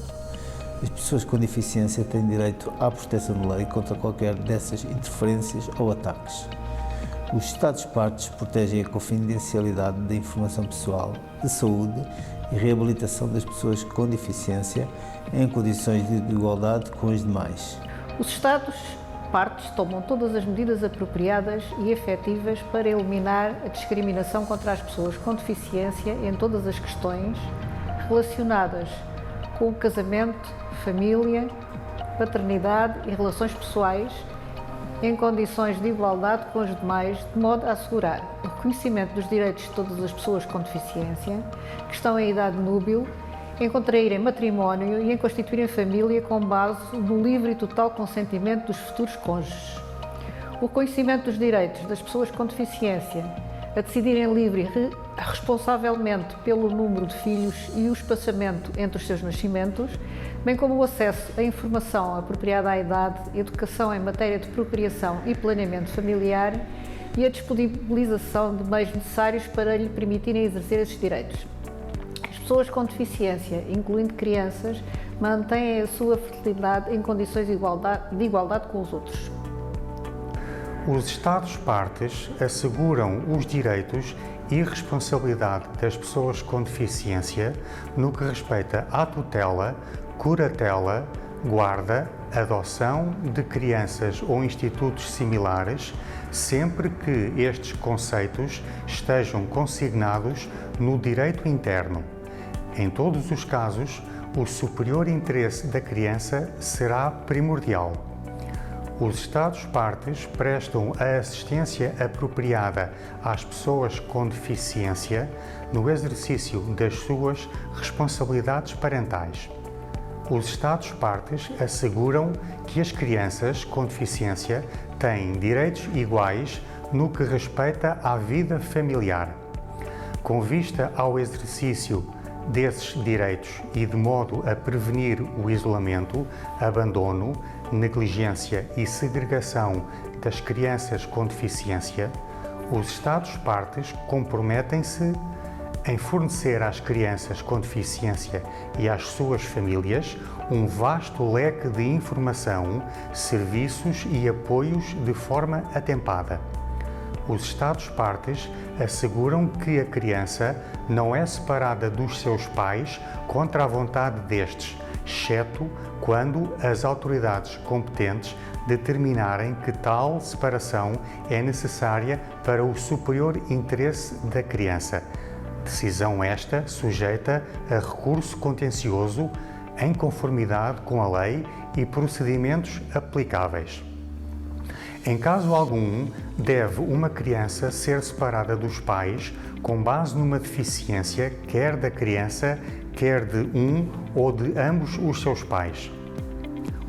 S20: As pessoas com deficiência têm direito à proteção de lei contra qualquer dessas interferências ou ataques. Os Estados-partes protegem a confidencialidade da informação pessoal, de saúde e reabilitação das pessoas com deficiência em condições de igualdade com as demais.
S5: Os Estados-partes tomam todas as medidas apropriadas e efetivas para eliminar a discriminação contra as pessoas com deficiência em todas as questões relacionadas com o casamento, família, paternidade e relações pessoais, em condições de igualdade com as demais, de modo a assegurar o reconhecimento dos direitos de todas as pessoas com deficiência que estão em idade núbil, em contraírem matrimónio e em constituírem família com base no livre e total consentimento dos futuros cônjuges. O reconhecimento dos direitos das pessoas com deficiência a decidirem livre e responsavelmente pelo número de filhos e o espaçamento entre os seus nascimentos, bem como o acesso à informação apropriada à idade, educação em matéria de procriação e planeamento familiar e a disponibilização de meios necessários para lhe permitirem exercer esses direitos. As pessoas com deficiência, incluindo crianças, mantêm a sua fertilidade em condições de igualdade com os outros.
S2: Os Estados-partes asseguram os direitos e responsabilidade das pessoas com deficiência no que respeita à tutela, curatela, guarda, adoção de crianças ou institutos similares, sempre que estes conceitos estejam consignados no direito interno. Em todos os casos, o superior interesse da criança será primordial. Os Estados-partes prestam a assistência apropriada às pessoas com deficiência no exercício das suas responsabilidades parentais. Os Estados-partes asseguram que as crianças com deficiência têm direitos iguais no que respeita à vida familiar. Com vista ao exercício desses direitos e de modo a prevenir o isolamento, abandono, negligência e segregação das crianças com deficiência, os Estados-partes comprometem-se em fornecer às crianças com deficiência e às suas famílias um vasto leque de informação, serviços e apoios de forma atempada. Os Estados-partes asseguram que a criança não é separada dos seus pais contra a vontade destes, exceto quando as autoridades competentes determinarem que tal separação é necessária para o superior interesse da criança. Decisão esta sujeita a recurso contencioso em conformidade com a lei e procedimentos aplicáveis. Em caso algum, deve uma criança ser separada dos pais com base numa deficiência, quer da criança, quer de um ou de ambos os seus pais.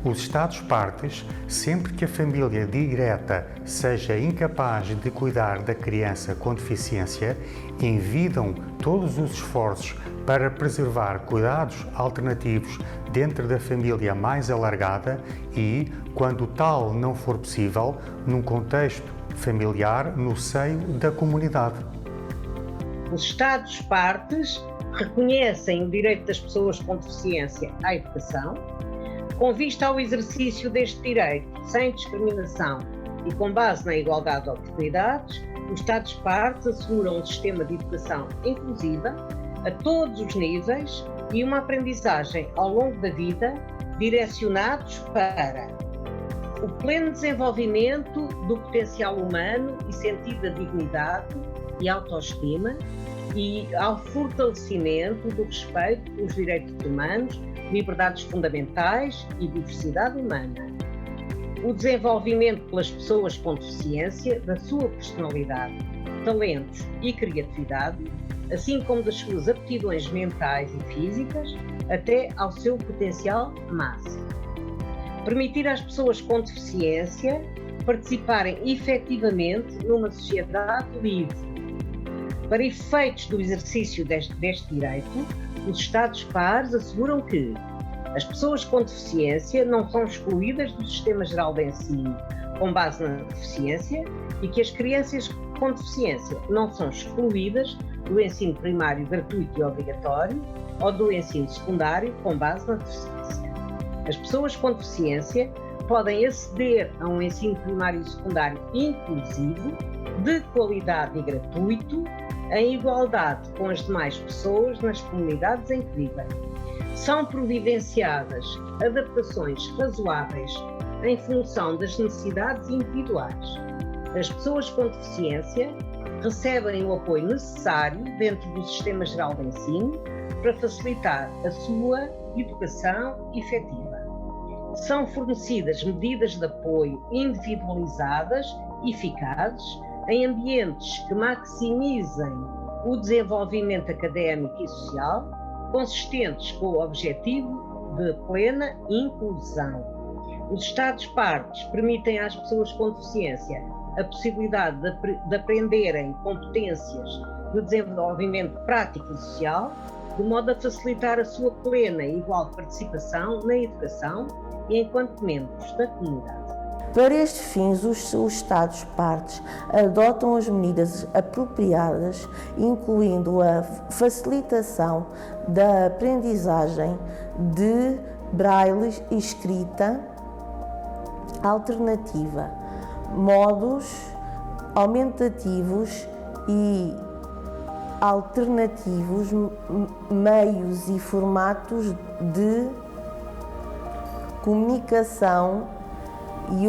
S2: Os Estados-partes, sempre que a família direta seja incapaz de cuidar da criança com deficiência, envidam todos os esforços para preservar cuidados alternativos dentro da família mais alargada e, quando tal não for possível, num contexto familiar no seio da comunidade.
S6: Os Estados-partes reconhecem o direito das pessoas com deficiência à educação, com vista ao exercício deste direito sem discriminação e com base na igualdade de oportunidades. Os Estados-partes asseguram um sistema de educação inclusiva a todos os níveis e uma aprendizagem ao longo da vida direcionados para o pleno desenvolvimento do potencial humano e sentido da dignidade e autoestima e ao fortalecimento do respeito pelos direitos humanos, liberdades fundamentais e diversidade humana. O desenvolvimento pelas pessoas com deficiência da sua personalidade, talentos e criatividade, assim como das suas aptidões mentais e físicas, até ao seu potencial máximo. Permitir às pessoas com deficiência participarem efetivamente numa sociedade livre. Para efeitos do exercício deste direito, os Estados-pares asseguram que as pessoas com deficiência não são excluídas do Sistema Geral de Ensino com base na deficiência e que as crianças com deficiência não são excluídas do ensino primário gratuito e obrigatório ou do ensino secundário com base na deficiência. As pessoas com deficiência podem aceder a um ensino primário e secundário inclusivo, de qualidade e gratuito, em igualdade com as demais pessoas nas comunidades em que vivem. São providenciadas adaptações razoáveis em função das necessidades individuais. As pessoas com deficiência recebem o apoio necessário dentro do Sistema Geral de Ensino para facilitar a sua educação efetiva. São fornecidas medidas de apoio individualizadas e eficazes em ambientes que maximizem o desenvolvimento académico e social, consistentes com o objetivo de plena inclusão. Os Estados-partes permitem às pessoas com deficiência a possibilidade de aprenderem competências de desenvolvimento prático e social, de modo a facilitar a sua plena e igual participação na educação e enquanto membros da comunidade.
S19: Para estes fins, os Estados-partes adotam as medidas apropriadas, incluindo a facilitação da aprendizagem de braille e escrita alternativa, modos aumentativos e alternativos, meios e formatos de comunicação e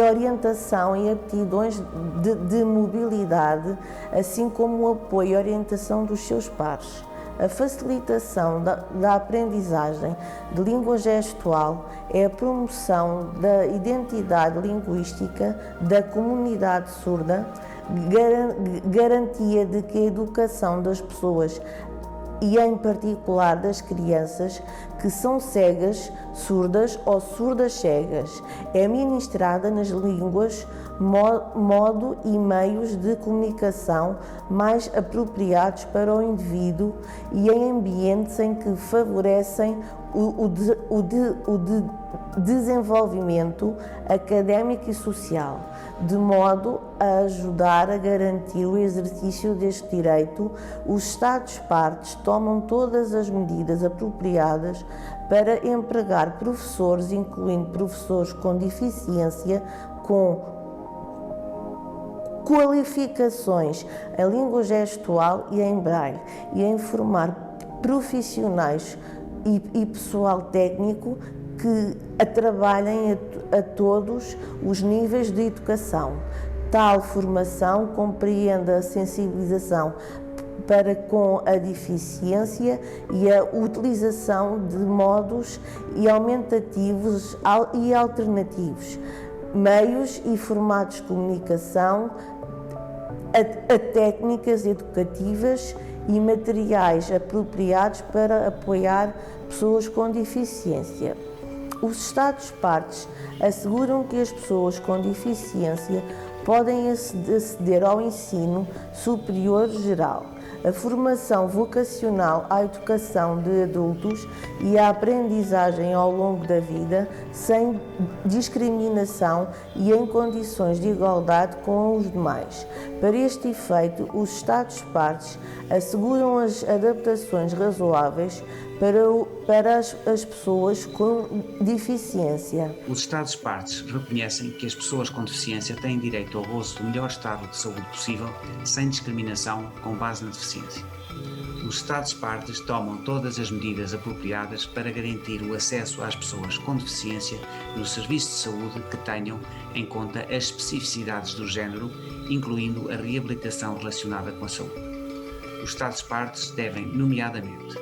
S19: orientação e aptidões de mobilidade, assim como o apoio e orientação dos seus pares. A facilitação da aprendizagem de língua gestual é a promoção da identidade linguística da comunidade surda, garantia de que a educação das pessoas e, em particular, das crianças que são cegas, surdas ou surdas cegas, é ministrada nas línguas, modo e meios de comunicação mais apropriados para o indivíduo e em ambientes em que favorecem o desenvolvimento académico e social, de modo a ajudar a garantir o exercício deste direito. Os Estados-partes tomam todas as medidas apropriadas para empregar professores, incluindo professores com deficiência, com qualificações em língua gestual e em braille, e em formar profissionais e pessoal técnico que trabalhem a todos os níveis de educação. Tal formação compreende a sensibilização para com a deficiência e a utilização de modos e aumentativos e alternativos, meios e formatos de comunicação, a técnicas educativas e materiais apropriados para apoiar pessoas com deficiência. Os Estados-partes asseguram que as pessoas com deficiência podem aceder ao ensino superior geral, a formação vocacional à educação de adultos e à aprendizagem ao longo da vida, sem discriminação e em condições de igualdade com os demais. Para este efeito, os Estados-partes asseguram as adaptações razoáveis para as pessoas com deficiência.
S15: Os Estados-partes reconhecem que as pessoas com deficiência têm direito ao gozo do melhor estado de saúde possível, sem discriminação com base na deficiência. Os Estados-partes tomam todas as medidas apropriadas para garantir o acesso às pessoas com deficiência nos serviços de saúde que tenham em conta as especificidades do género, incluindo a reabilitação relacionada com a saúde. Os Estados-partes devem, nomeadamente,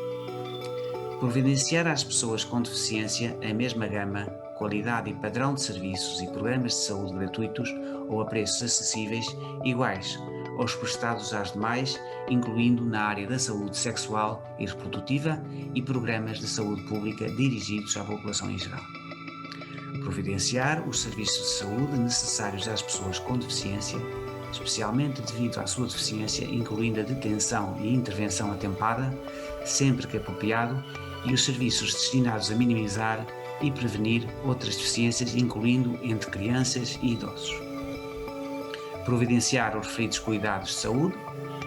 S15: providenciar às pessoas com deficiência a mesma gama, qualidade e padrão de serviços e programas de saúde gratuitos ou a preços acessíveis iguais aos prestados às demais, incluindo na área da saúde sexual e reprodutiva e programas de saúde pública dirigidos à população em geral. Providenciar os serviços de saúde necessários às pessoas com deficiência, especialmente devido à sua deficiência, incluindo a detenção e intervenção atempada, sempre que apropriado, e os serviços destinados a minimizar e prevenir outras deficiências, incluindo entre crianças e idosos. Providenciar os referidos cuidados de saúde,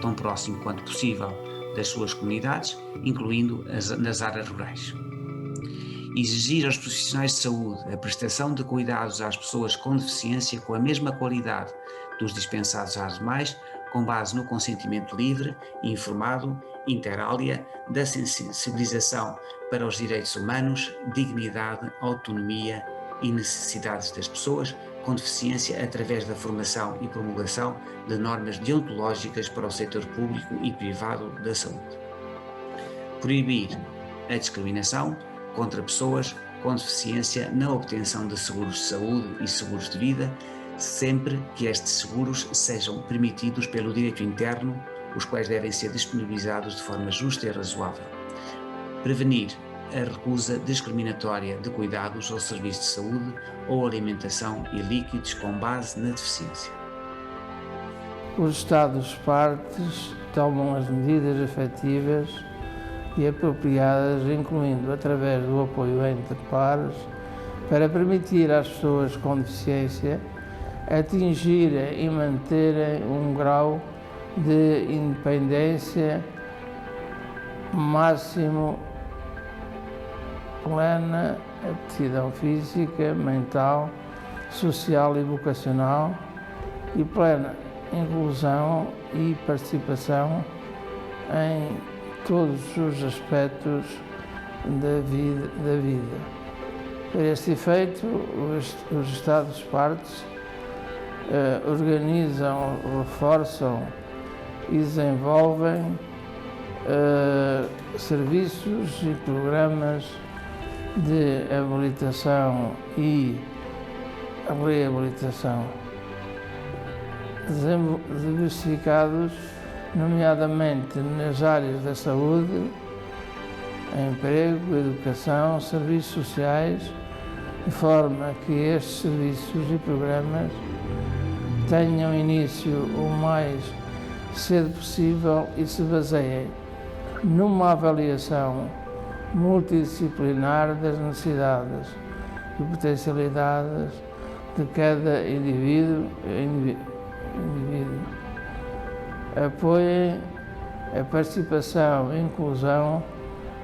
S15: tão próximo quanto possível das suas comunidades, incluindo nas áreas rurais. Exigir aos profissionais de saúde a prestação de cuidados às pessoas com deficiência com a mesma qualidade dos dispensados às demais, com base no consentimento livre e informado, inter alia, da sensibilização para os direitos humanos, dignidade, autonomia e necessidades das pessoas com deficiência através da formação e promulgação de normas deontológicas para o setor público e privado da saúde. Proibir a discriminação contra pessoas com deficiência na obtenção de seguros de saúde e seguros de vida, sempre que estes seguros sejam permitidos pelo direito interno, os quais devem ser disponibilizados de forma justa e razoável. Prevenir a recusa discriminatória de cuidados ou serviços de saúde ou alimentação e líquidos com base na deficiência.
S7: Os Estados-partes tomam as medidas efetivas e apropriadas, incluindo através do apoio entre pares, para permitir às pessoas com deficiência atingirem e manterem um grau de independência máximo, plena aptidão física, mental, social e vocacional e plena inclusão e participação em todos os aspectos da vida. Para este efeito, os Estados-partes organizam, reforçam e desenvolvem serviços e programas de habilitação e reabilitação diversificados, nomeadamente nas áreas da saúde, emprego, educação, serviços sociais, de forma que estes serviços e programas tenham início o mais cedo possível e se baseiem numa avaliação multidisciplinar das necessidades e potencialidades de cada indivíduo. Apoiem a participação e inclusão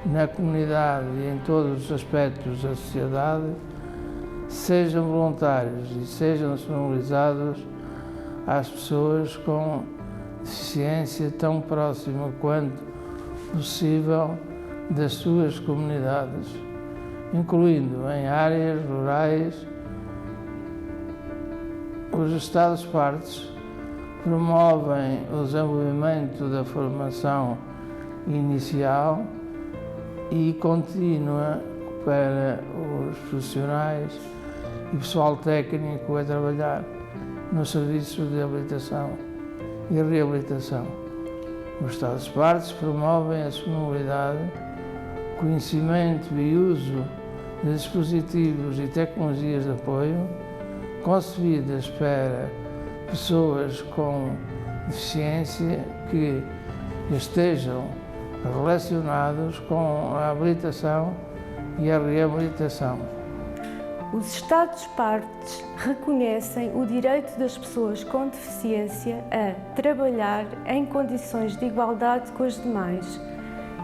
S7: na comunidade e em todos os aspectos da sociedade, sejam voluntários e sejam disponibilizados às pessoas com deficiência tão próxima quanto possível das suas comunidades, incluindo em áreas rurais. Os Estados-partes promovem o desenvolvimento da formação inicial e contínua para os profissionais e pessoal técnico a trabalhar no serviço de habilitação e reabilitação. Os Estados-partes promovem a disponibilidade conhecimento e uso de dispositivos e tecnologias de apoio concebidas para pessoas com deficiência que estejam relacionados com a habilitação e a reabilitação.
S1: Os Estados-partes reconhecem o direito das pessoas com deficiência a trabalhar em condições de igualdade com as demais.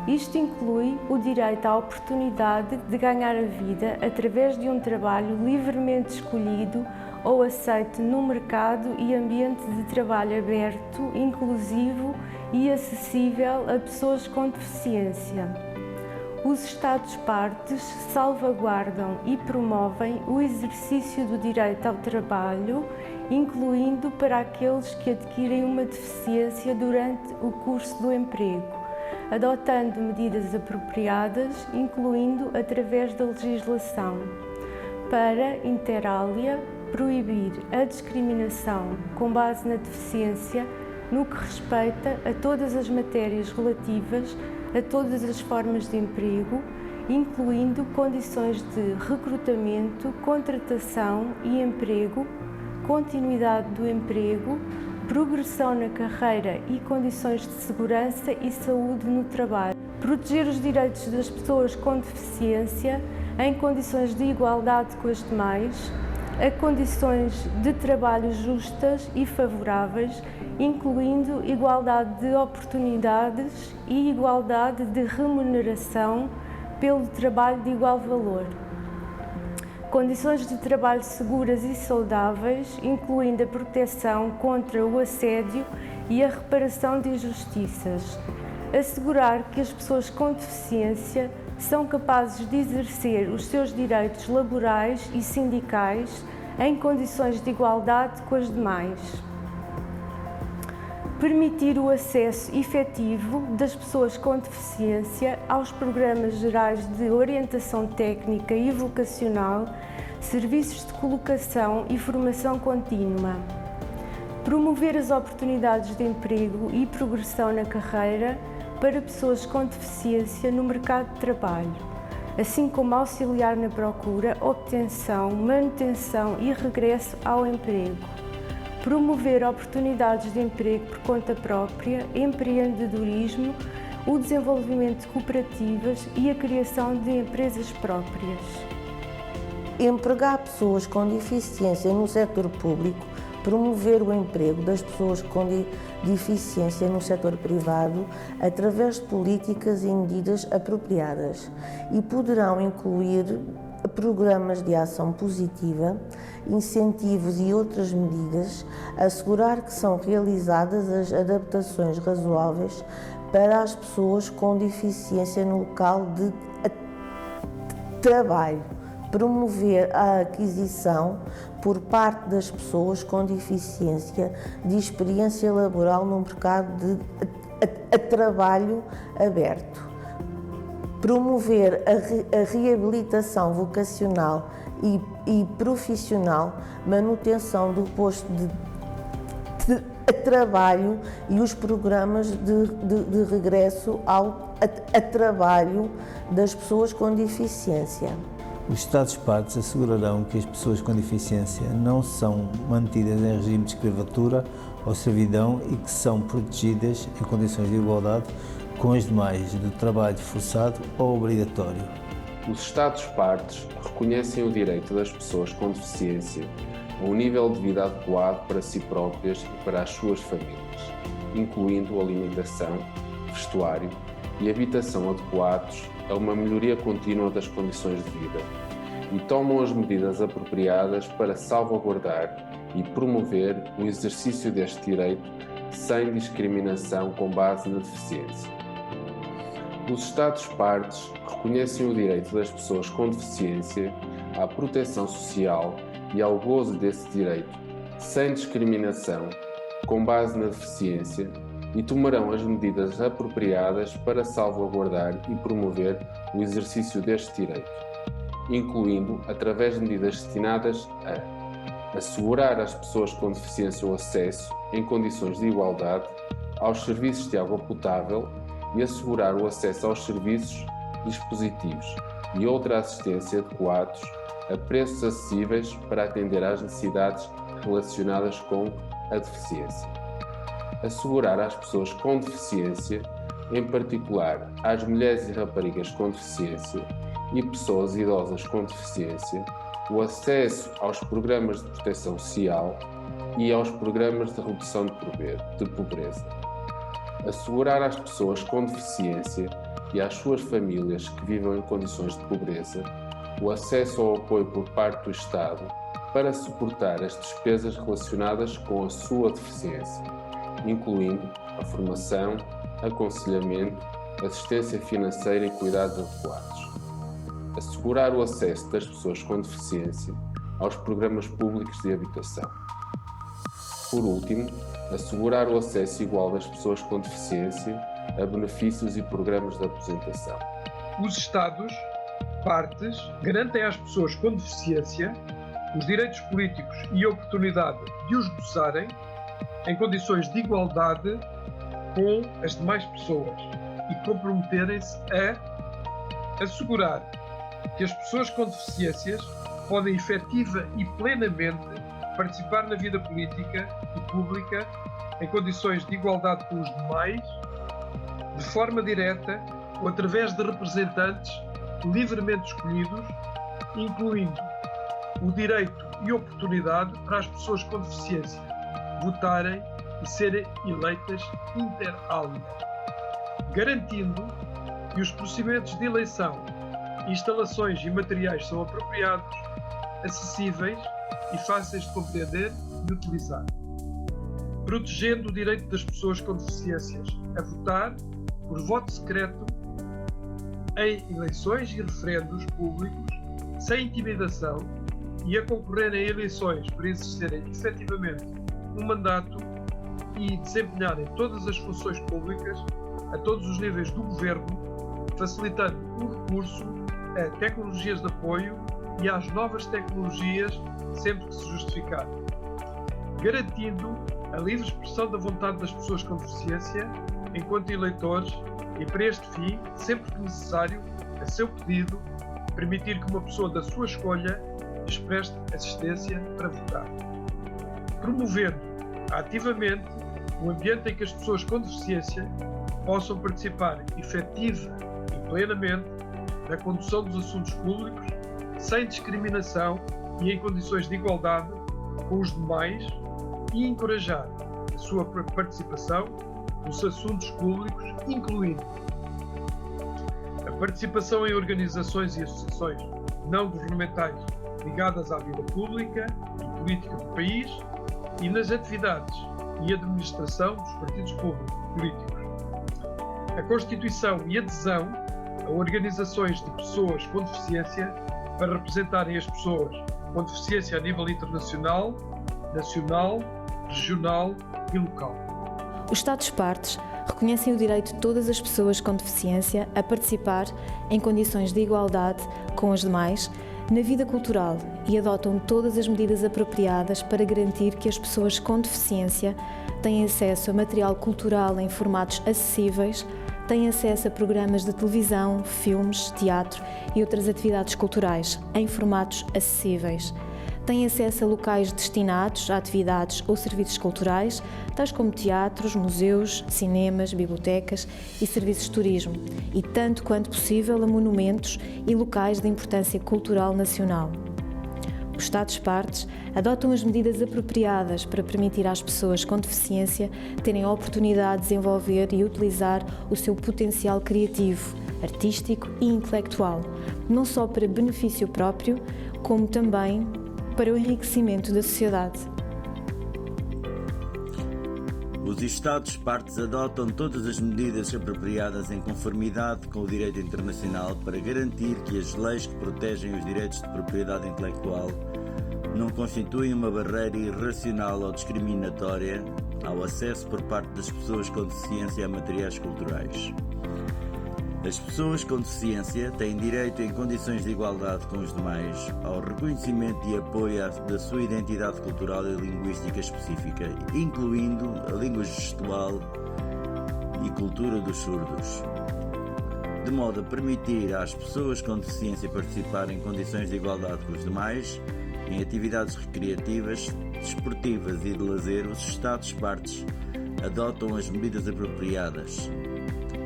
S1: Isto inclui o direito à oportunidade de ganhar a vida através de um trabalho livremente escolhido ou aceite no mercado e ambiente de trabalho aberto, inclusivo e acessível a pessoas com deficiência. Os Estados-partes salvaguardam e promovem o exercício do direito ao trabalho, incluindo para aqueles que adquirem uma deficiência durante o curso do emprego, adotando medidas apropriadas, incluindo através da legislação, para, inter alia, proibir a discriminação com base na deficiência no que respeita a todas as matérias relativas a todas as formas de emprego, incluindo condições de recrutamento, contratação e emprego, continuidade do emprego, progressão na carreira e condições de segurança e saúde no trabalho. Proteger os direitos das pessoas com deficiência em condições de igualdade com as demais, a condições de trabalho justas e favoráveis, incluindo igualdade de oportunidades e igualdade de remuneração pelo trabalho de igual valor. Condições de trabalho seguras e saudáveis, incluindo a proteção contra o assédio e a reparação de injustiças. Assegurar que as pessoas com deficiência são capazes de exercer os seus direitos laborais e sindicais em condições de igualdade com as demais. Permitir o acesso efetivo das pessoas com deficiência aos programas gerais de orientação técnica e vocacional, serviços de colocação e formação contínua. Promover as oportunidades de emprego e progressão na carreira para pessoas com deficiência no mercado de trabalho, assim como auxiliar na procura, obtenção, manutenção e regresso ao emprego. Promover oportunidades de emprego por conta própria, empreendedorismo, o desenvolvimento de cooperativas e a criação de empresas próprias.
S19: Empregar pessoas com deficiência no setor público, promover o emprego das pessoas com deficiência no setor privado através de políticas e medidas apropriadas e poderão incluir programas de ação positiva, incentivos e outras medidas, assegurar que são realizadas as adaptações razoáveis para as pessoas com deficiência no local de trabalho, promover a aquisição por parte das pessoas com deficiência de experiência laboral no mercado de trabalho aberto, promover a reabilitação vocacional e profissional, manutenção do posto de trabalho e os programas de regresso ao trabalho das pessoas com deficiência.
S20: Os Estados-partes assegurarão que as pessoas com deficiência não são mantidas em regime de escravatura ou servidão e que são protegidas em condições de igualdade com as demais do trabalho forçado ou obrigatório.
S8: Os Estados-partes reconhecem o direito das pessoas com deficiência a um nível de vida adequado para si próprias e para as suas famílias, incluindo alimentação, vestuário e habitação adequados a uma melhoria contínua das condições de vida e tomam as medidas apropriadas para salvaguardar e promover o exercício deste direito sem discriminação com base na deficiência. Os Estados-partes reconhecem o direito das pessoas com deficiência à proteção social e ao gozo desse direito sem discriminação com base na deficiência e tomarão as medidas apropriadas para salvaguardar e promover o exercício deste direito, incluindo através de medidas destinadas a assegurar às pessoas com deficiência o acesso, em condições de igualdade, aos serviços de água potável e assegurar o acesso aos serviços dispositivos e outra assistência adequados a preços acessíveis para atender às necessidades relacionadas com a deficiência. Assegurar às pessoas com deficiência, em particular às mulheres e raparigas com deficiência e pessoas idosas com deficiência, o acesso aos programas de proteção social e aos programas de redução de pobreza. Assegurar às pessoas com deficiência e às suas famílias que vivem em condições de pobreza o acesso ao apoio por parte do Estado para suportar as despesas relacionadas com a sua deficiência, incluindo a formação, aconselhamento, assistência financeira e cuidados adequados. Assegurar o acesso das pessoas com deficiência aos programas públicos de habitação. Por último, assegurar o acesso igual das pessoas com deficiência a benefícios e programas de aposentação.
S9: Os Estados, partes, garantem às pessoas com deficiência os direitos políticos e a oportunidade de os gozarem em condições de igualdade com as demais pessoas e comprometerem-se a assegurar que as pessoas com deficiências podem efetiva e plenamente participar na vida política e pública em condições de igualdade com os demais, de forma direta ou através de representantes livremente escolhidos, incluindo o direito e oportunidade para as pessoas com deficiência votarem e serem eleitas inter alia, garantindo que os procedimentos de eleição, instalações e materiais são apropriados, acessíveis e fáceis de compreender e utilizar, protegendo o direito das pessoas com deficiências a votar por voto secreto em eleições e referendos públicos sem intimidação e a concorrerem a eleições para exercerem efetivamente um mandato e desempenharem todas as funções públicas a todos os níveis do governo, facilitando o recurso a tecnologias de apoio e às novas tecnologias sempre que se justificar, garantindo a livre expressão da vontade das pessoas com deficiência enquanto eleitores e, para este fim, sempre que necessário, a seu pedido, permitir que uma pessoa da sua escolha lhes preste assistência para votar. Promovendo ativamente um ambiente em que as pessoas com deficiência possam participar efetiva e plenamente na condução dos assuntos públicos, sem discriminação e em condições de igualdade com os demais, e encorajar a sua participação nos assuntos públicos, incluindo a participação em organizações e associações não governamentais ligadas à vida pública e política do país e nas atividades e administração dos partidos políticos. A constituição e adesão a organizações de pessoas com deficiência para representarem as pessoas com deficiência a nível internacional, nacional, regional e local.
S10: Os Estados-partes reconhecem o direito de todas as pessoas com deficiência a participar em condições de igualdade com as demais na vida cultural e adotam todas as medidas apropriadas para garantir que as pessoas com deficiência têm acesso a material cultural em formatos acessíveis, têm acesso a programas de televisão, filmes, teatro e outras atividades culturais em formatos acessíveis. Têm acesso a locais destinados a atividades ou serviços culturais, tais como teatros, museus, cinemas, bibliotecas e serviços de turismo, e tanto quanto possível a monumentos e locais de importância cultural nacional. Os Estados-partes adotam as medidas apropriadas para permitir às pessoas com deficiência terem a oportunidade de desenvolver e utilizar o seu potencial criativo, artístico e intelectual, não só para benefício próprio, como também para o enriquecimento da sociedade.
S23: Os Estados-partes adotam todas as medidas apropriadas em conformidade com o direito internacional para garantir que as leis que protegem os direitos de propriedade intelectual não constituem uma barreira irracional ou discriminatória ao acesso por parte das pessoas com deficiência a materiais culturais. As pessoas com deficiência têm direito, em condições de igualdade com os demais, ao reconhecimento e apoio da sua identidade cultural e linguística específica, incluindo a língua gestual e cultura dos surdos. de modo a permitir às pessoas com deficiência participar em condições de igualdade com os demais em atividades recreativas, desportivas e de lazer. Os Estados-partes adotam as medidas apropriadas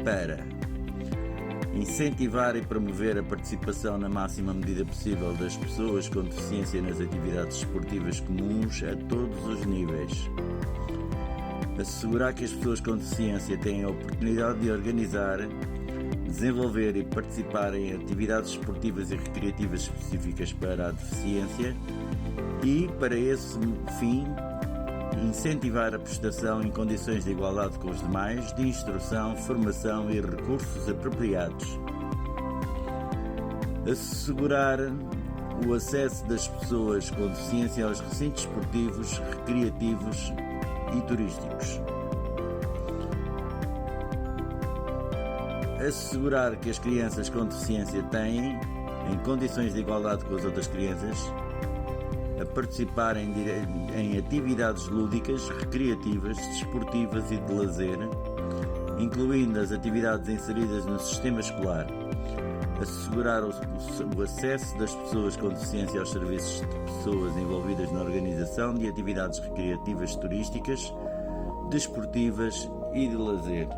S23: para incentivar e promover a participação na máxima medida possível das pessoas com deficiência nas atividades desportivas comuns a todos os níveis, assegurar que as pessoas com deficiência têm a oportunidade de organizar, desenvolver e participar em atividades esportivas e recreativas específicas para a deficiência e, para esse fim, incentivar a prestação em condições de igualdade com os demais de instrução, formação e recursos apropriados. Assegurar o acesso das pessoas com deficiência aos recintos esportivos, recreativos e turísticos. Assegurar que as crianças com deficiência têm, em condições de igualdade com as outras crianças, a participar em atividades lúdicas, recreativas, desportivas e de lazer, incluindo as atividades inseridas no sistema escolar. Assegurar o acesso das pessoas com deficiência aos serviços de pessoas envolvidas na organização de atividades recreativas turísticas, desportivas e de lazer.